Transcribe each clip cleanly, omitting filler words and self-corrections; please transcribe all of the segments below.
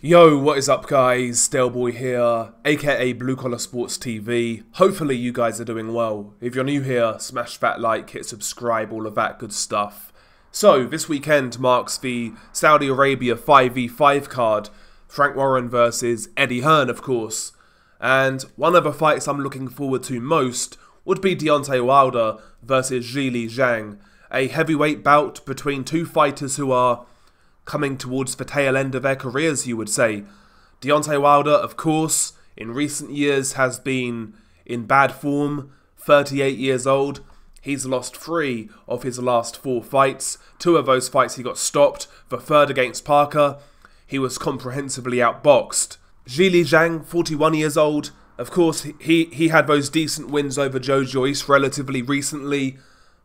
Yo, what is up guys, Deontay here, aka Blue Collar Sports TV. Hopefully you guys are doing well. If you're new here, smash that like, hit subscribe, all of that good stuff. So, this weekend marks the Saudi Arabia 5v5 card, Frank Warren versus Eddie Hearn of course. And one of the fights I'm looking forward to most would be Deontay Wilder versus Zhilei Zhang. A heavyweight bout between two fighters who are coming towards the tail end of their careers, you would say. Deontay Wilder, of course, in recent years has been in bad form, 38 years old. He's lost 3 of his last 4 fights. 2 of those fights he got stopped. The third against Parker, he was comprehensively outboxed. Zhilei Zhang, 41 years old. Of course, he had those decent wins over Joe Joyce relatively recently.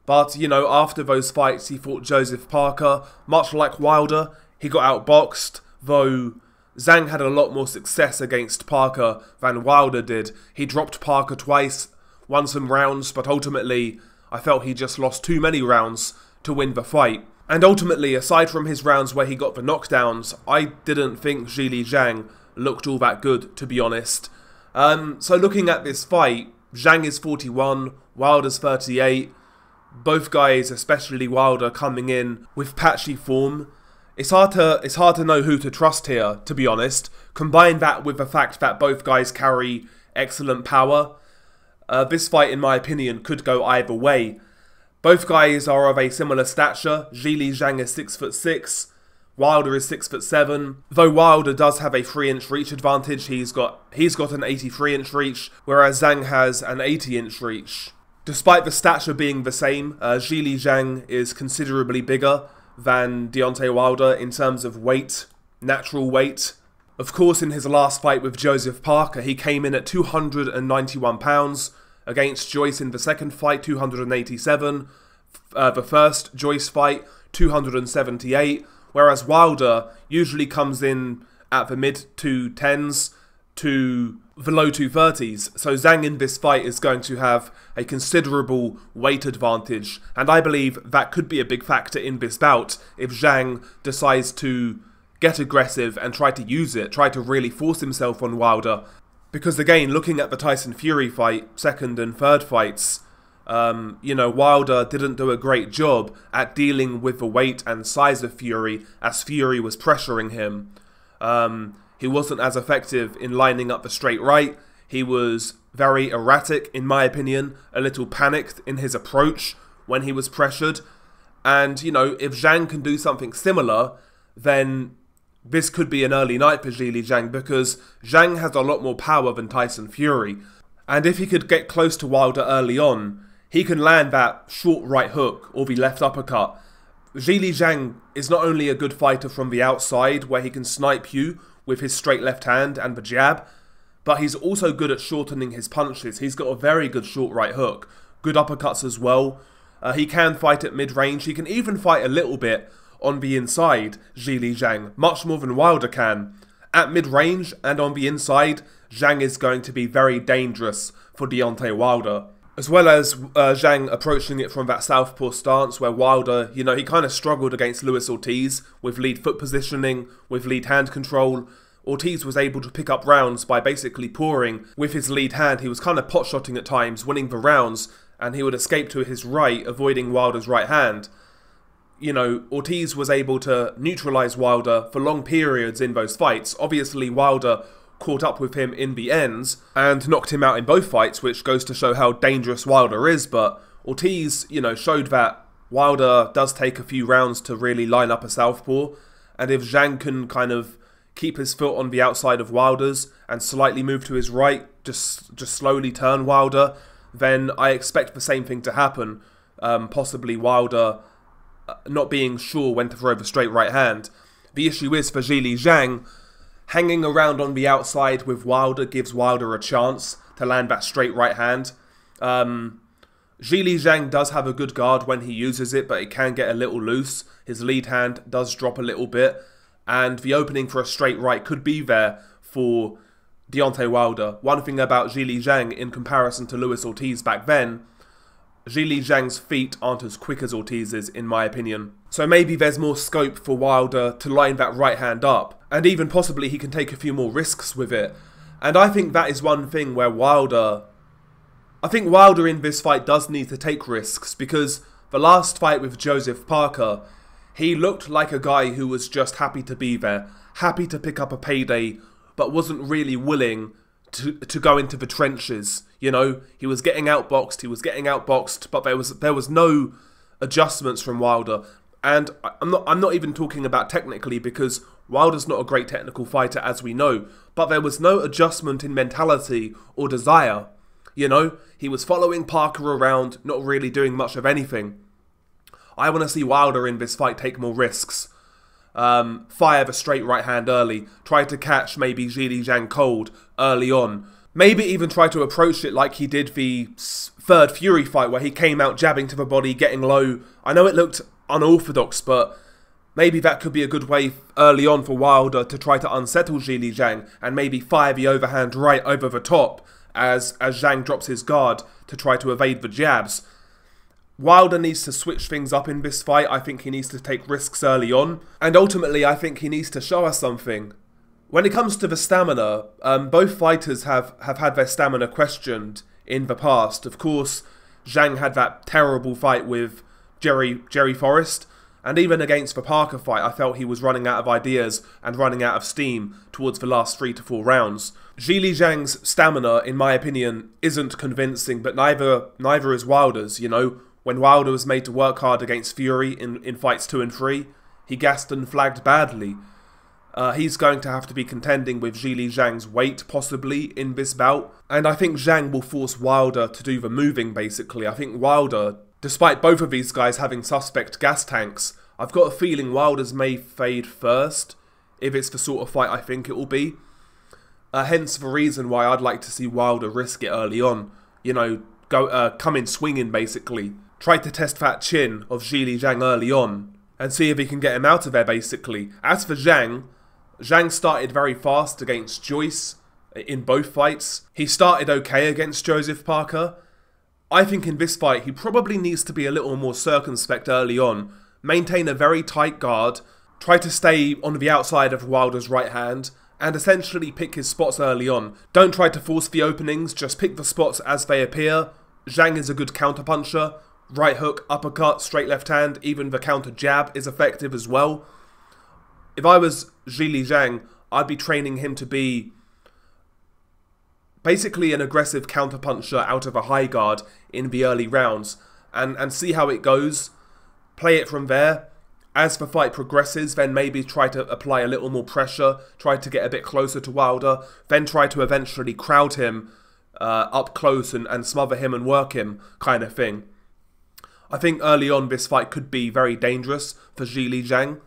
But, you know, after those fights, he fought Joseph Parker. Much like Wilder, he got outboxed, though Zhang had a lot more success against Parker than Wilder did. He dropped Parker twice, won some rounds, but ultimately, I felt he just lost too many rounds to win the fight. And ultimately, aside from his rounds where he got the knockdowns, I didn't think Zhilei Zhang looked all that good, to be honest. So looking at this fight, Zhang is 41, Wilder's 38. Both guys, especially Wilder, coming in with patchy form. It's hard to know who to trust here, to be honest. Combine that with the fact that both guys carry excellent power. This fight, in my opinion, could go either way. Both guys are of a similar stature. Zhilei Zhang is 6'6", Wilder is 6'7". Though Wilder does have a 3-inch reach advantage, he's got an 83-inch reach, whereas Zhang has an 80-inch reach. Despite the stature being the same, Zhilei Zhang is considerably bigger than Deontay Wilder in terms of weight, natural weight. Of course, in his last fight with Joseph Parker, he came in at 291 pounds, against Joyce in the second fight, 287. The first Joyce fight, 278, whereas Wilder usually comes in at the mid-210s to the low 230s, so Zhang in this fight is going to have a considerable weight advantage, and I believe that could be a big factor in this bout if Zhang decides to get aggressive and try to use it, try to really force himself on Wilder. Because again, looking at the Tyson Fury fight, second and third fights, you know, Wilder didn't do a great job at dealing with the weight and size of Fury as Fury was pressuring him. He wasn't as effective in lining up the straight right. He was very erratic, in my opinion, a little panicked in his approach when he was pressured. And, you know, if Zhang can do something similar, then this could be an early night for Zhilei Zhang, because Zhang has a lot more power than Tyson Fury. And if he could get close to Wilder early on, he can land that short right hook or the left uppercut. Zhilei Zhang is not only a good fighter from the outside, where he can snipe you with his straight left hand and the jab, but he's also good at shortening his punches. He's got a very good short right hook, good uppercuts as well. He can fight at mid-range. He can even fight a little bit on the inside, Zhilei Zhang, much more than Wilder can. At mid-range and on the inside, Zhang is going to be very dangerous for Deontay Wilder. As well as Zhang approaching it from that southpaw stance where Wilder, you know, he kind of struggled against Luis Ortiz with lead foot positioning, with lead hand control. Ortiz was able to pick up rounds by basically pouring with his lead hand. He was kind of pot-shotting at times, winning the rounds, and he would escape to his right, avoiding Wilder's right hand. You know, Ortiz was able to neutralize Wilder for long periods in those fights. Obviously, Wilder caught up with him in the ends and knocked him out in both fights, which goes to show how dangerous Wilder is. But Ortiz, you know, showed that Wilder does take a few rounds to really line up a southpaw, and if Zhang can kind of keep his foot on the outside of Wilder's and slightly move to his right, just slowly turn Wilder, then I expect the same thing to happen. Possibly Wilder not being sure when to throw the straight right hand. The issue is for Zhilei Zhang, hanging around on the outside with Wilder gives Wilder a chance to land that straight right hand. Zhilei Zhang does have a good guard when he uses it, but it can get a little loose. His lead hand does drop a little bit, and the opening for a straight right could be there for Deontay Wilder. One thing about Zhilei Zhang in comparison to Luis Ortiz back then, Zhilei Zhang's feet aren't as quick as Ortiz's, in my opinion. So maybe there's more scope for Wilder to line that right hand up, and even possibly he can take a few more risks with it. And I think that is one thing where Wilder in this fight does need to take risks, because the last fight with Joseph Parker, he looked like a guy who was just happy to be there, happy to pick up a payday, but wasn't really willing to go into the trenches. You know, he was getting outboxed, but there was no adjustments from Wilder. And I'm not even talking about technically, because Wilder's not a great technical fighter, as we know, but there was no adjustment in mentality or desire. You know, he was following Parker around, not really doing much of anything. I want to see Wilder in this fight take more risks. Fire the straight right hand early, try to catch maybe Zhilei Zhang cold early on. Maybe even try to approach it like he did the third Fury fight, where he came out jabbing to the body, getting low. I know it looked unorthodox, but maybe that could be a good way early on for Wilder to try to unsettle Zhilei Zhang and maybe fire the overhand right over the top as Zhang drops his guard to try to evade the jabs. Wilder needs to switch things up in this fight. I think he needs to take risks early on. And ultimately, I think he needs to show us something. When it comes to the stamina, both fighters have had their stamina questioned in the past. Of course, Zhang had that terrible fight with Jerry Forrest. And even against the Parker fight, I felt he was running out of ideas and running out of steam towards the last 3 to 4 rounds. Zhilei Zhang's stamina, in my opinion, isn't convincing, but neither is Wilder's, you know. When Wilder was made to work hard against Fury in fights 2 and 3, he gassed and flagged badly. He's going to have to be contending with Zhilei Zhang's weight, possibly, in this bout. And I think Zhang will force Wilder to do the moving, basically. I think Wilder, despite both of these guys having suspect gas tanks, I've got a feeling Wilder's may fade first, if it's the sort of fight I think it will be. Hence the reason why I'd like to see Wilder risk it early on. You know, come in swinging, basically. Try to test that chin of Zhilei Zhang early on and see if he can get him out of there, basically. As for Zhang started very fast against Joyce in both fights. He started okay against Joseph Parker. I think in this fight, he probably needs to be a little more circumspect early on, maintain a very tight guard, try to stay on the outside of Wilder's right hand, and essentially pick his spots early on. Don't try to force the openings, just pick the spots as they appear. Zhang is a good counterpuncher. Right hook, uppercut, straight left hand, even the counter jab is effective as well. If I was Zhilei Zhang, I'd be training him to be basically an aggressive counterpuncher out of a high guard in the early rounds and see how it goes. Play it from there. As the fight progresses, then maybe try to apply a little more pressure, try to get a bit closer to Wilder, then try to eventually crowd him up close and smother him and work him, kind of thing. I think early on this fight could be very dangerous for Zhilei Zhang,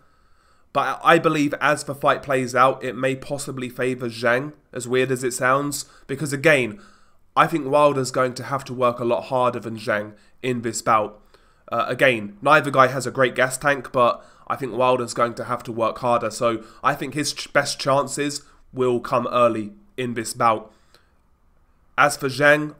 but I believe as the fight plays out, it may possibly favour Zhang, as weird as it sounds, because again, I think Wilder's going to have to work a lot harder than Zhang in this bout. Again, neither guy has a great gas tank, but I think Wilder's going to have to work harder, so I think his best chances will come early in this bout. As for Zhang,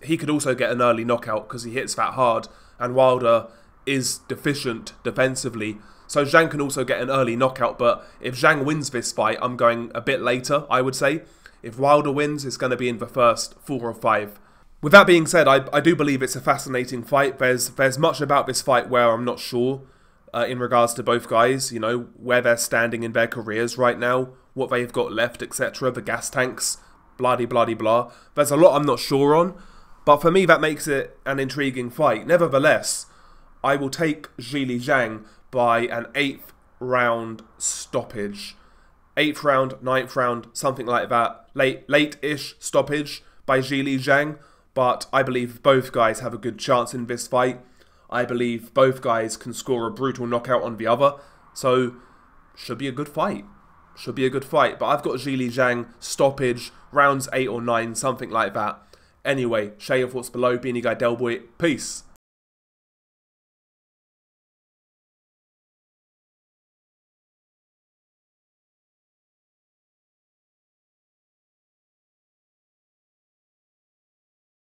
he could also get an early knockout because he hits that hard, and Wilder is deficient defensively. So Zhang can also get an early knockout, but if Zhang wins this fight, I'm going a bit later, I would say. If Wilder wins, it's going to be in the first 4 or 5. With that being said, I do believe it's a fascinating fight. There's much about this fight where I'm not sure in regards to both guys, you know, where they're standing in their careers right now, what they've got left, etc., the gas tanks, blah-de-blah-de-blah. There's a lot I'm not sure on, but for me that makes it an intriguing fight. Nevertheless, I will take Zhilei Zhang by an 8th round stoppage. 8th round, 9th round, something like that. Late-ish stoppage by Zhilei Zhang, but I believe both guys have a good chance in this fight. I believe both guys can score a brutal knockout on the other, so should be a good fight. Should be a good fight, but I've got Zhilei Zhang stoppage, rounds 8 or 9, something like that. Anyway, share your thoughts below. Beanie Guy Delboy, peace.